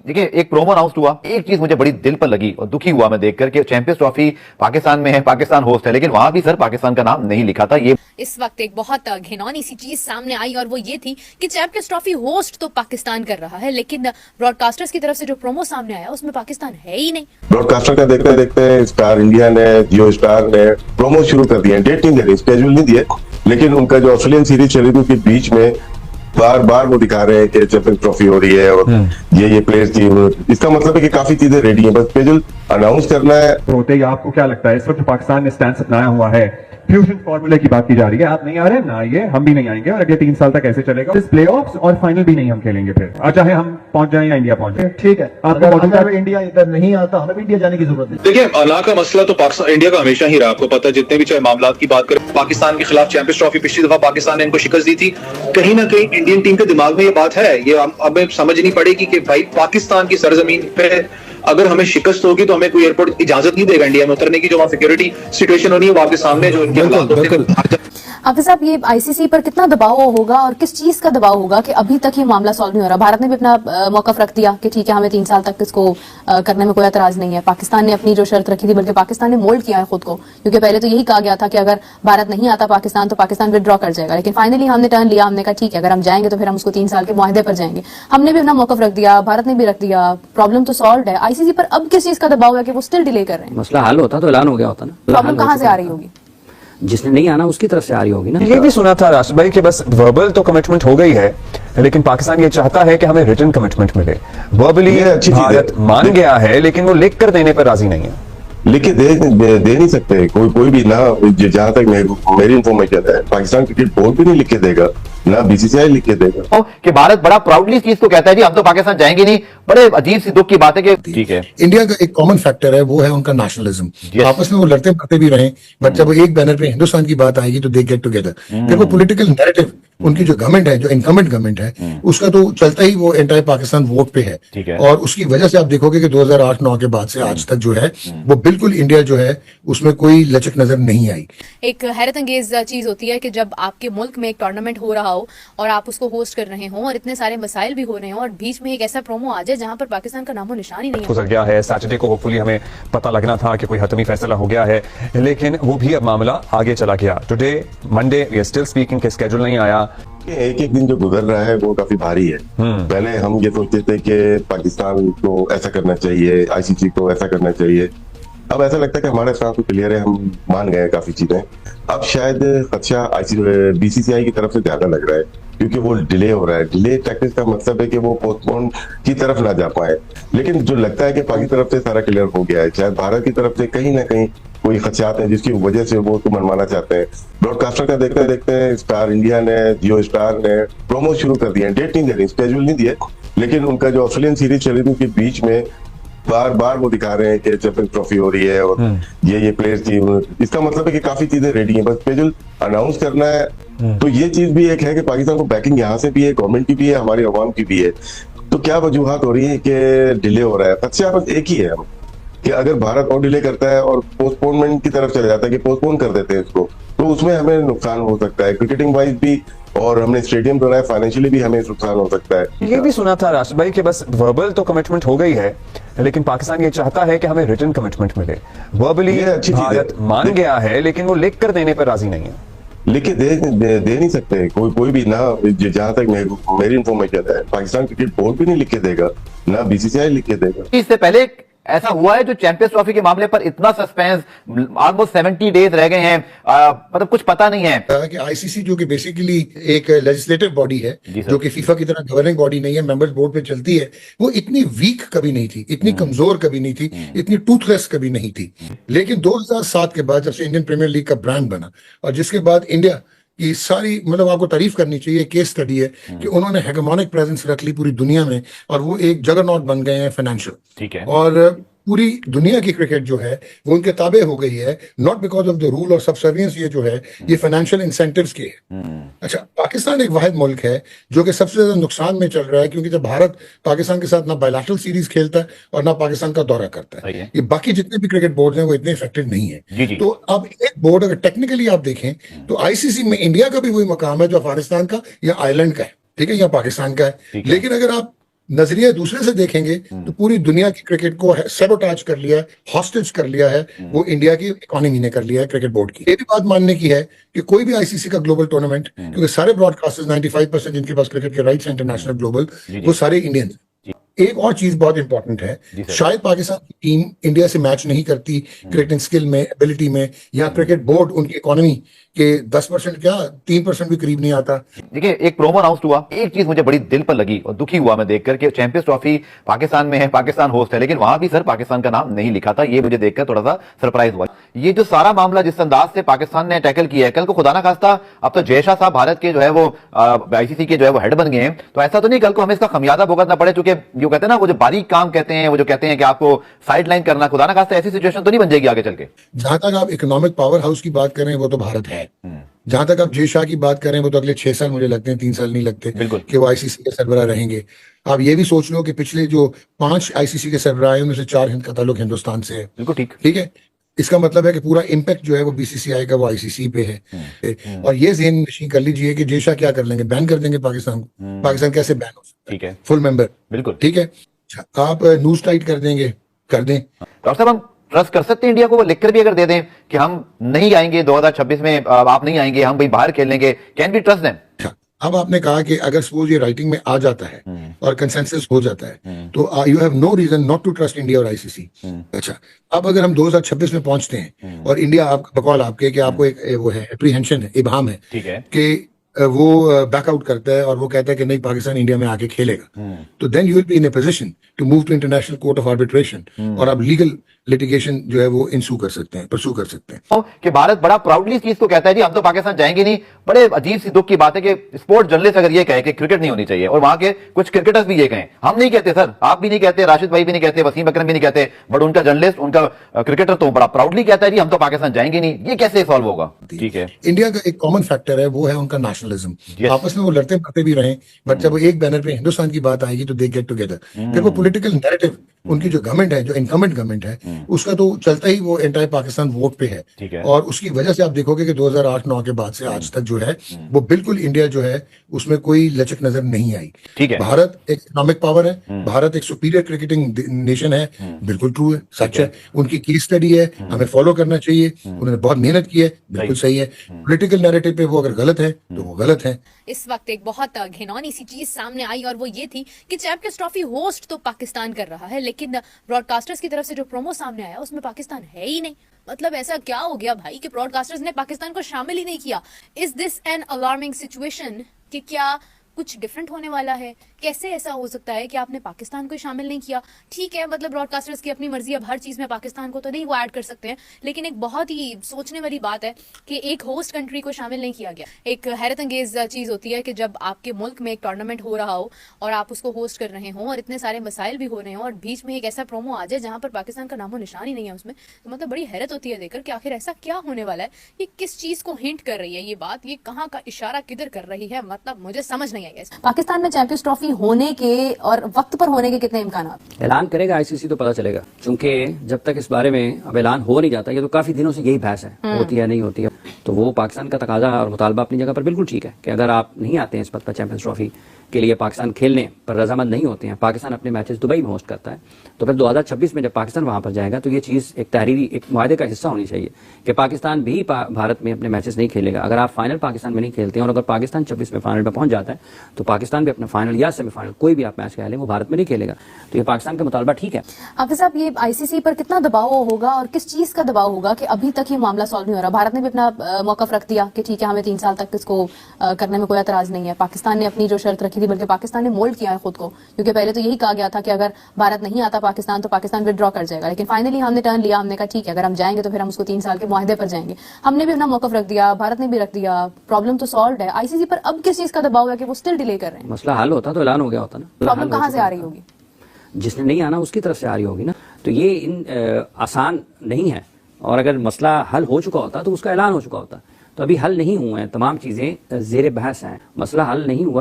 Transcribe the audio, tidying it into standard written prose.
देखिए एक promo announce हुआ, एक चीज मुझे बड़ी दिल पर लगी और दुखी हुआ मैं देखकर कि चैंपियंस ट्रॉफी पाकिस्तान में है, पाकिस्तान होस्ट है, लेकिन वहां भी सर पाकिस्तान का नाम नहीं लिखा था। ये इस वक्त एक बहुत घिनौनी सी चीज सामने आई और वो ये थी कि चैंपियंस ट्रॉफी होस्ट तो पाकिस्तान कर रहा है, लेकिन ब्रॉडकास्टर्स की तरफ से जो प्रोमो सामने आया उसमें पाकिस्तान है ही नहीं। ब्रॉडकास्टर का देखते देखते स्टार इंडिया ने, जियो स्टार ने प्रोमो शुरू कर दिया। डेट नहीं दे रही, स्केड्यूल नहीं दिए, लेकिन उनका जो ऑस्ट्रेलियन सीरीज चली थी उसके बीच में बार बार वो दिखा रहे हैं कि चैंपियंस ट्रॉफी हो रही है और ये प्लेयर्स की। इसका मतलब है कि काफी चीजें रेडी हैं, बस स्केड्यूल अनाउंस करना है। होते ही आपको क्या लगता है इस वक्त पाकिस्तान ने स्टैंड अपनाया हुआ है, फ्यूजन फार्मूले की बात की जा रही है, आप नहीं आ रहे ना आइए, हम भी नहीं आएंगे और अगले 3 साल तक ऐसे चलेगा, इस प्लेऑफ्स और फाइनल भी नहीं हम खेलेंगे फिर, और चाहे हम पहुंच जाएं या इंडिया पहुंच जाए। ठीक है, आपको अगर इंडिया इधर नहीं आता हमें भी इंडिया जाने की जरूरत नहीं। देखिए अला का मसला तो पाकिस्तान इंडिया का हमेशा ही रहा, आपको पता है, जितने भी चाहे मामला की बात करें, पाकिस्तान के खिलाफ चैंपियंस ट्रॉफी पिछली दफा पाकिस्तान ने इनको शिकस्त दी थी। कहीं ना कहीं इंडियन टीम के दिमाग में ये बात है, ये हमें समझनी पड़ेगी कि भाई पाकिस्तान की सरजमीन पे अगर हमें शिकस्त होगी तो हमें कोई एयरपोर्ट इजाजत नहीं देगा इंडिया में उतरने की। जो वहाँ सिक्योरिटी सिचुएशन होनी है वो आपके सामने, जो इनके हालात होते हैं। हाफिज साहब, ये आईसीसी पर कितना दबाव होगा और किस चीज का दबाव होगा कि अभी तक ये मामला सॉल्व नहीं हो रहा? भारत ने भी अपना मौकफ रख दिया कि ठीक है हमें 3 साल तक इसको करने में कोई एतराज नहीं है। पाकिस्तान ने अपनी जो शर्त रखी थी, बल्कि पाकिस्तान ने मोल्ड किया है खुद को, क्योंकि पहले तो यही कहा गया था कि अगर भारत नहीं आता पाकिस्तान तो पाकिस्तान विड्रॉ कर जाएगा, लेकिन फाइनली हमने टर्न लिया, हमने कहा ठीक है अगर हम जाएंगे तो फिर हम उसको 3 साल के मुआहदे पर जाएंगे। हमने भी अपना मौकफ रख दिया, भारत ने भी रख दिया, प्रॉब्लम तो सॉल्व है। आईसीसी पर अब किस चीज का दबाव है कि वो स्टिल डिले कर रहे हैं? मसला हल होता तो ऐलान हो गया होता ना। प्रॉब्लम कहाँ से आ रही होगी? जिसने नहीं आना उसकी तरफ से आ रही होगी ना। ये भी सुना था राशिद भाई कि बस वर्बल तो कमिटमेंट हो गई है, लेकिन पाकिस्तान ये चाहता है कि हमें रिटन कमिटमेंट मिले। वर्बली भारत मान गया है, लेकिन वो लिख कर देने पर राजी नहीं है। लिख के दे नहीं सकते कोई भी ना। जहां तक मेरी इंफॉर्मेशन है, पाकिस्तान क्रिकेट बोर्ड भी नहीं लिख के देगा, ना बीसीसीआई लिख के देगा। कि भारत बड़ा प्राउडली इस चीज को कहता है जी हम तो पाकिस्तान जाएंगे नहीं। बड़े अजीब सी दुख की बात है कि ठीक है, इंडिया का एक कॉमन फैक्टर है, वो है उनका नेशनलिज्म। आपस में वो लड़ते मरते भी रहे, बट जब एक बैनर पे हिंदुस्तान की बात आएगी तो दे गेट टुगेदर। देखो पॉलिटिकल नैरेटिव उनकी जो गवर्नमेंट है, जो इनकमेंट गवर्नमेंट है, उसका तो चलता ही वो एंटायर पाकिस्तान वोट पे है। और उसकी वजह से आप देखोगे कि 2008-9 के बाद से आज तक जो है वो बिल्कुल इंडिया जो है उसमें कोई लचक नजर नहीं आई। एक हैरत अंगेज चीज होती है कि जब आपके मुल्क में एक टूर्नामेंट हो रहा हो और आप उसको होस्ट कर रहे हो और इतने सारे मसाइल भी हो रहे हो और बीच में एक ऐसा प्रोमो आ जाए जहां पर पाकिस्तान का नामो निशान ही नहीं गुजर गया है। सैटरडे को होपफुली हमें पता लगना था कि कोई हतमी फैसला हो गया है, लेकिन वो भी अब मामला आगे चला गया। Today Monday we are still speaking, के स्केड्यूल नहीं आया। एक एक दिन जो गुजर रहा है वो काफी भारी है। पहले हम ये सोचते थे कि पाकिस्तान को ऐसा करना चाहिए, आईसीसी को ऐसा करना चाहिए। अब ऐसा लगता है कि हमारे साथ तो क्लियर है, हम मान गए काफी चीजें। अब शायद खदशा बीसीसीआई की तरफ से ज्यादा लग रहा है, क्योंकि वो डिले हो रहा है। डिले टैक्टिक्स का मतलब है कि वो पोस्टपोन की तरफ ना जा पाए, लेकिन जो लगता है कि पाकिस्तान की तरफ से सारा क्लियर हो गया है। शायद भारत की तरफ से कहीं ना कहीं कोई खदशात हैं जिसकी वजह से वो तो मनवाना चाहते हैं। ब्रॉडकास्टर का देखते देखते स्टार इंडिया ने, जियो स्टार ने प्रोमो शुरू कर दिया। डेट नहीं दे रही, स्केड्यूल नहीं दिए, लेकिन उनका जो ऑस्ट्रेलियन सीरीज चली थी उसके बीच में बार बार वो दिखा रहे हैं कि चैंपियंस ट्रॉफी हो रही है और ये प्लेयर्स की। इसका मतलब है कि काफी चीजें रेडी हैं, बस स्केड्यूल अनाउंस करना है। तो ये चीज भी एक है कि पाकिस्तान को बैकिंग यहाँ से भी है, गवर्नमेंट की भी है, हमारी अवाम की भी है। तो क्या वजूहत हो रही है कि डिले हो रहा है? अच्छा बस एक ही है कि अगर भारत और डिले करता है और पोस्टपोनमेंट की तरफ चले जाता है कि पोस्टपोन कर देते हैं इसको, तो उसमें हमें नुकसान हो सकता है क्रिकेटिंग वाइज भी, और हमने स्टेडियम बनाया, फाइनेंशियली भी हमें नुकसान हो सकता है। ये भी सुना था राशिद भाई कि बस वर्बल तो कमिटमेंट हो गई है, लेकिन पाकिस्तान ये चाहता है कि हमें रिटन कमिटमेंट मिले। वर्बली भारत मान गया है, लेकिन वो लिख कर देने पर राजी नहीं है। लिख के दे नहीं सकते कोई भी ना। जहां तक मेरी इंफॉर्मेशन है, पाकिस्तान क्रिकेट बोर्ड भी नहीं लिख के देगा, ना बीसीसीआई लिख के देगा। इससे पहले ऐसा हुआ है जो चैंपियंस ट्रॉफी के मामले पर इतना सस्पेंस, ऑलमोस्ट 70 डेज रह गए हैं, मतलब कुछ पता नहीं है कि आईसीसी जो कि बेसिकली एक लेजिस्लेटिव बॉडी है, जो कि फीफा की तरह गवर्निंग बॉडी नहीं है, मेंबर्स बोर्ड पे चलती है, वो इतनी वीक कभी नहीं थी, इतनी कमजोर कभी नहीं थी, इतनी टूथलेस कभी नहीं थी। लेकिन 2007 के बाद जब से इंडियन प्रीमियर लीग का ब्रांड बना और जिसके बाद इंडिया की सारी, मतलब आपको तारीफ करनी चाहिए, केस स्टडी है कि उन्होंने हेगेमोनिक प्रेजेंस रख ली पूरी दुनिया में और वो एक जगरनॉट बन गए हैं फाइनेंशियल। ठीक है, और पूरी दुनिया की क्रिकेट जो है वो उनके ताबे हो गई है, not because of the rule और सबसर्वियंस। ये जो है ये फाइनेंशियल इंसेंटिव्स के है। अच्छा, पाकिस्तान एक वाहिद मुल्क है जो कि सबसे ज्यादा नुकसान में चल रहा है, क्योंकि जब भारत पाकिस्तान के साथ ना बायलैटरल सीरीज खेलता है और ना पाकिस्तान का दौरा करता है। ये बाकी जितने भी क्रिकेट बोर्ड हैं वो इतने इफेक्टिव नहीं है। तो अब एक बोर्ड अगर टेक्निकली आप देखें तो आईसीसी में इंडिया का भी वही मकाम है जो अफगानिस्तान का या आयरलैंड का है, ठीक है, या पाकिस्तान का है। लेकिन अगर आप नजरिया दूसरे से देखेंगे तो पूरी दुनिया की क्रिकेट को सेबोटाज कर लिया है, हॉस्टेज कर लिया है, वो इंडिया की इकोनॉमी ने कर लिया है, क्रिकेट बोर्ड की। ये भी बात मानने की है कि कोई भी आईसीसी का ग्लोबल टूर्नामेंट, क्योंकि सारे ब्रॉडकास्टर्स 95% जिनके पास क्रिकेट के राइट्स इंटरनेशनल ग्लोबल, वो सारे इंडियन। एक और चीज बहुत इंपॉर्टेंट है, शायद पाकिस्तान की टीम इंडिया से मैच नहीं करती क्रिकेटिंग स्किल में, एबिलिटी में, या क्रिकेट बोर्ड उनकी इकोनॉमी के 10% क्या 3% भी करीब नहीं आता। देखिए, एक प्रोमो अनाउंस हुआ, एक चीज मुझे बड़ी दिल पर लगी और दुखी हुआ मैं देखकर कि चैंपियंस ट्रॉफी पाकिस्तान में है, पाकिस्तान होस्ट है, लेकिन वहां भी सर पाकिस्तान का नाम नहीं लिखा था। ये मुझे देखकर थोड़ा सा सरप्राइज हुआ। ये जो सारा मामला जिस अंदाज से पाकिस्तान ने टैकल किया है, कल को खुदा ना खास्ता अब तो जय शाह साहब भारत के जो है वो आईसीसी के जो है वो हेड बन गए हैं, तो ऐसा तो नहीं कल को हमें इसका खमियाजा भुगतना पड़े, चूंकि जो कहते हैं ना वो जो बारीक काम कहते हैं, वो जो कहते हैं कि आपको साइड लाइन करना, खुदा ना खास्ता ऐसी सिचुएशन तो नहीं बन जाएगी आगे चल के। जहां तक आप इकोनॉमिक पावर हाउस की बात करें वो तो भारत है। जहां तक आप जय शाह की बात करें वो तो अगले 6 साल मुझे लगते हैं, 3 साल नहीं लगते कि वो आईसीसी के सरबराह रहेंगे। आप ये भी सोच लो कि पिछले जो 5 आईसीसी के सरबराह हैं उनमें से 4 का ताल्लुक हिंदुस्तान से है। बिल्कुल ठीक। ठीक है, इसका मतलब है कि पूरा इम्पैक्ट जो है वो बीसीसीआई का वो आईसीसी पे है। और ये ज़हन नशीं कर लीजिए कि जय शाह क्या कर लेंगे, बैन कर देंगे पाकिस्तान को। पाकिस्तान कैसे बैन हो सकता है? ठीक है, फुल मेंबर। बिल्कुल ठीक है, आप न्यूज टाइट कर देंगे, कर दें। डॉक्टर साहब, हम ट्रस्ट कर सकते हैं इंडिया को? वो लिखकर भी अगर दे दें कि हम नहीं आएंगे 2026 में, आप नहीं आएंगे, हम भाई बाहर खेल लेंगे, कैन बी ट्रस्ट देम? अब आपने कहा कि अगर सपोज ये राइटिंग में आ जाता है और कंसेंसस हो जाता है तो you have no reason not to trust India और आईसीसी। अच्छा, अब अगर हम 2026 में पहुंचते हैं और इंडिया आपका बकौल आपके कि आपको एक वो है एप्रीहेंशन है, इबाम है, ठीक है, कि वो बैकआउट करता है और वो कहता है कि नहीं पाकिस्तान इंडिया में आके खेलेगा, तो then you will be in a position to move to International Court of Arbitration और आप लीगल लिटिगेशन जो है वो इंसू कर सकते हैं, परसू कर सकते हैं। कि भारत बड़ा प्राउडली इस चीज को कहता है जी हम तो पाकिस्तान जाएंगे नहीं। बड़े अजीब सी दुख की बात है कि स्पोर्ट जर्नलिस्ट अगर ये कहे कि क्रिकेट नहीं होनी चाहिए और वहां के कुछ क्रिकेटर्स भी ये कहें, हम नहीं कहते सर, आप भी नहीं कहते, राशिद भाई भी नहीं कहते, वसीम अकरम भी नहीं कहते, बट उनका जर्नलिस्ट, उनका क्रिकेटर तो बड़ा प्राउडली कहता है जी हम तो पाकिस्तान जाएंगे नहीं। ये कैसे सॉल्व होगा? ठीक है, इंडिया का एक कॉमन फैक्टर है, वो है उनका नेशनलिज्म। आपस में वो लड़ते मरते भी रहे, बट जब वो एक बैनर पे हिंदुस्तान की बात आएगी तो दे गेट टुगेदर। फिर वो पॉलिटिकल नैरेटिव उनकी जो गवर्नमेंट है, जो इनकमेंट गवर्नमेंट है, उसका तो चलता ही वो एंटायर पाकिस्तान वोट पे है। और उसकी वजह से आप देखोगे कि 2008-9 के बाद से आज तक जो है वो बिल्कुल इंडिया जो है उसमें कोई लचक नजर नहीं आई। ठीक है, भारत एक इकोनॉमिक पावर है, भारत एक सुपीरियर क्रिकेटिंग नेशन है, बिल्कुल ट्रू है, सच है। उनकी केस स्टडी है, हमें फॉलो करना चाहिए, उन्होंने बहुत मेहनत की है, बिल्कुल सही है। पॉलिटिकल नैरेटिव पे वो अगर गलत है तो वो गलत है। इस वक्त एक बहुत घिनौनी सी चीज सामने आई और वो ये थी कि चैंपियंस ट्रॉफी होस्ट तो पाकिस्तान कर रहा है, लेकिन ब्रॉडकास्टर्स की तरफ से जो प्रोमो सामने आया उसमें पाकिस्तान है ही नहीं। मतलब ऐसा क्या हो गया भाई कि ब्रॉडकास्टर्स ने पाकिस्तान को शामिल ही नहीं किया? Is this an alarming situation कि क्या कुछ डिफरेंट होने वाला है? कैसे ऐसा हो सकता है कि आपने पाकिस्तान को शामिल नहीं किया? ठीक है, मतलब ब्रॉडकास्टर्स की अपनी मर्जी, अब हर चीज में पाकिस्तान को तो नहीं वो ऐड कर सकते हैं, लेकिन एक बहुत ही सोचने वाली बात है कि एक होस्ट कंट्री को शामिल नहीं किया गया। एक हैरत अंगेज चीज होती है कि जब आपके मुल्क में एक टूर्नामेंट हो रहा हो और आप उसको होस्ट कर रहे हो और इतने सारे मसाइल भी हो रहे हो और बीच में एक ऐसा प्रोमो आ जाए जहां पर पाकिस्तान का नामो निशान ही नहीं है उसमें, तो मतलब बड़ी हैरत होती है देखकर कि आखिर ऐसा क्या होने वाला है। ये किस चीज को हिंट कर रही है ये बात? ये कहाँ का इशारा किधर कर रही है? मतलब मुझे समझ नहीं आई। पाकिस्तान में चैंपियंस ट्रॉफी होने के और वक्त पर होने के कितने इम्कान? ऐलान करेगा आईसीसी तो पता चलेगा, क्योंकि जब तक इस बारे में अब ऐलान हो नहीं जाता, ये तो काफी दिनों से यही बहस है, होती है नहीं होती है। तो वो पाकिस्तान का तकाजा और मुतालबा अपनी जगह पर बिल्कुल ठीक है कि अगर आप नहीं आते हैं इस पद पर चैंपियंस ट्रॉफी के लिए, पाकिस्तान खेलने पर रजामंद नहीं होते हैं, पाकिस्तान अपने मैचेस दुबई में होस्ट करता है, तो फिर 2026 में जब पाकिस्तान वहां पर जाएगा तो ये चीज एक तहरीरी, एक मुआहदे का हिस्सा होनी चाहिए कि पाकिस्तान भी भारत में अपने मैचेस नहीं खेलेगा। अगर आप फाइनल पाकिस्तान में नहीं खेलते हैं और अगर पाकिस्तान 26 में फाइनल में पहुंच जाता है तो पाकिस्तान भी अपना फाइनल या सेमीफाइनल कोई भी आप मैच खेलें वो भारत में नहीं खेलेगा। तो ये पाकिस्तान का मुतालबा ठीक है। हाफिज साहब, ये आईसीसी पर कितना दबाव होगा और किस चीज का दबाव होगा कि अभी तक ये मामला सॉल्व नहीं हो रहा? भारत ने भी अपना मौकफ रख दिया कि ठीक है हमें 3 साल तक इसको करने में कोई एतराज नहीं है। पाकिस्तान ने अपनी जो शर्त रखी थी, बल्कि पाकिस्तान ने मोल्ड किया है खुद को, क्योंकि पहले तो यही कहा गया था कि अगर भारत नहीं आता पाकिस्तान तो पाकिस्तान विड्रॉ कर जाएगा, लेकिन फाइनली हमने टर्न लिया, हमने कहा ठीक है अगर हम जाएंगे तो फिर हम उसको 3 साल के मुआहदे पर जाएंगे। हमने भी अपना मौकफ रख दिया, भारत ने भी रख दिया, प्रॉब्लम तो सॉल्व है। आईसीसी पर अब किस चीज का दबाव है कि वो स्टिल डिले कर रहे हैं? मसला हल होता तो ऐलान हो गया होता ना। प्रॉब्लम कहाँ से आ रही होगी? जिसने नहीं आना उसकी तरफ से आ रही होगी ना। तो ये आसान नहीं है, और अगर मसला हल हो चुका होता तो उसका ऐलान हो चुका होता। तो अभी हल नहीं हुए हैं, तमाम चीजें जेर बहस हैं, मसला हल नहीं हुआ।